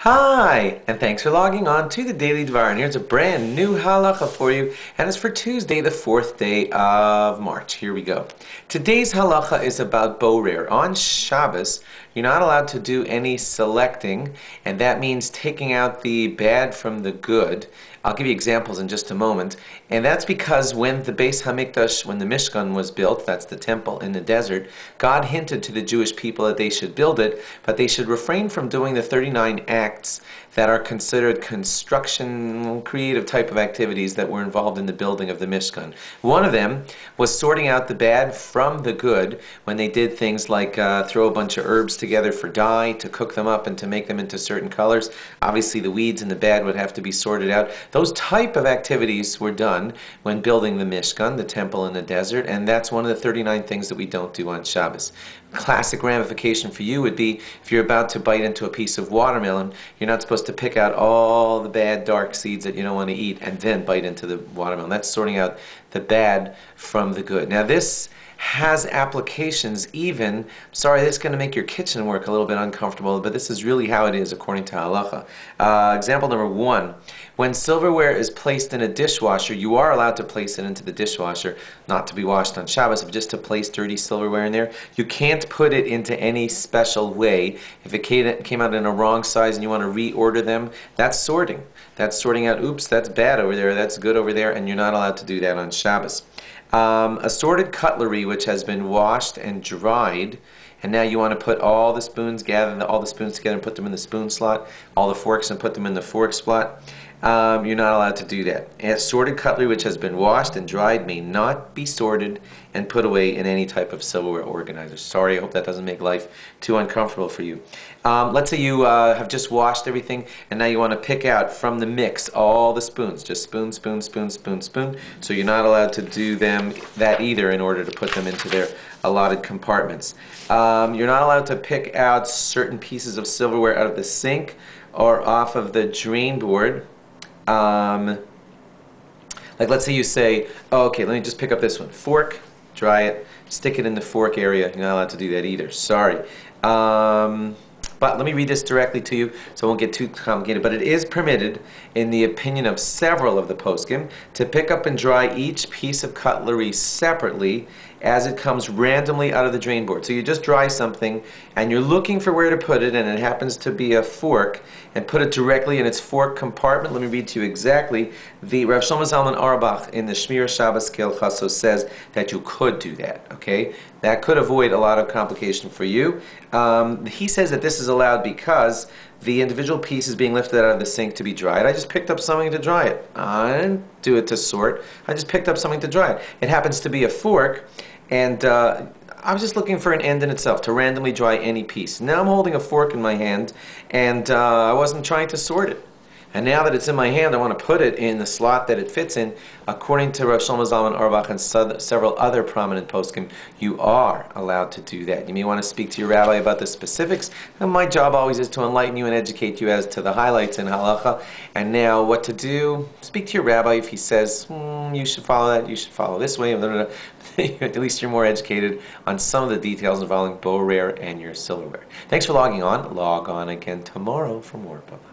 Hi, and thanks for logging on to the Daily Dvar. And here's a brand new halacha for you, and it's for Tuesday, the 4th day of March. Here we go. Today's halacha is about borer. On Shabbos, you're not allowed to do any selecting, and that means taking out the bad from the good. I'll give you examples in just a moment. And that's because when the Beis Hamikdash, when the Mishkan was built, that's the temple in the desert, God hinted to the Jewish people that they should build it, but they should refrain from doing the 39 acts that are considered construction, creative type of activities that were involved in the building of the Mishkan. One of them was sorting out the bad from the good when they did things like throw a bunch of herbs together for dye, to cook them up and to make them into certain colors. Obviously the weeds and the bad would have to be sorted out. Those type of activities were done when building the Mishkan, the temple in the desert, and that's one of the 39 things that we don't do on Shabbos. Classic ramification for you would be if you're about to bite into a piece of watermelon, you're not supposed to pick out all the bad dark seeds that you don't want to eat and then bite into the watermelon. That's sorting out the bad from the good. Now this has applications even, sorry, this is going to make your kitchen work a little bit uncomfortable, but this is really how it is according to halacha. Example number 1, when silverware is placed in a dishwasher, you are allowed to place it into the dishwasher, not to be washed on Shabbos, but just to place dirty silverware in there. You can't put it into any special way. If it came out in a wrong size and you want to reorder them, that's sorting. That's sorting out, oops, that's bad over there, that's good over there, and you're not allowed to do that on Shabbos. Assorted cutlery which has been washed and dried, and now you want to put all the spoons, gather all the spoons together and put them in the spoon slot, all the forks and put them in the fork slot. You're not allowed to do that. Assorted cutlery which has been washed and dried may not be sorted and put away in any type of silverware organizer. Sorry, I hope that doesn't make life too uncomfortable for you. Let's say you have just washed everything and now you want to pick out from the mix all the spoons. Just spoon, spoon, spoon, spoon, spoon. So you're not allowed to do that either in order to put them into their allotted compartments. You're not allowed to pick out certain pieces of silverware out of the sink or off of the drain board. Like let's say you say, oh, okay, let me just pick up this one. Fork, dry it, stick it in the fork area. You're not allowed to do that either. Sorry. But let me read this directly to you so it won't get too complicated. But it is permitted, in the opinion of several of the poskim, to pick up and dry each piece of cutlery separately as it comes randomly out of the drain board. So you just dry something and you're looking for where to put it, and it happens to be a fork, and put it directly in its fork compartment. Let me read to you exactly. The Rav Shlomo Zalman Auerbach in the Shmir Shabbos Kel Chaso says that you could do that. Okay, that could avoid a lot of complication for you. He says that this is allowed because the individual piece is being lifted out of the sink to be dried. I just picked up something to dry it. I didn't do it to sort. I just picked up something to dry it. It happens to be a fork, and I was just looking for an end in itself, to randomly dry any piece. Now I'm holding a fork in my hand, and I wasn't trying to sort it. And now that it's in my hand, I want to put it in the slot that it fits in. According to Rav Shlomo Zalman Auerbach and several other prominent poskim, you are allowed to do that. You may want to speak to your rabbi about the specifics. And my job always is to enlighten you and educate you as to the highlights in halacha. And now what to do, speak to your rabbi. If he says, you should follow that, you should follow this way, at least you're more educated on some of the details involving borer and your silverware. Thanks for logging on. Log on again tomorrow for more. Bye-bye.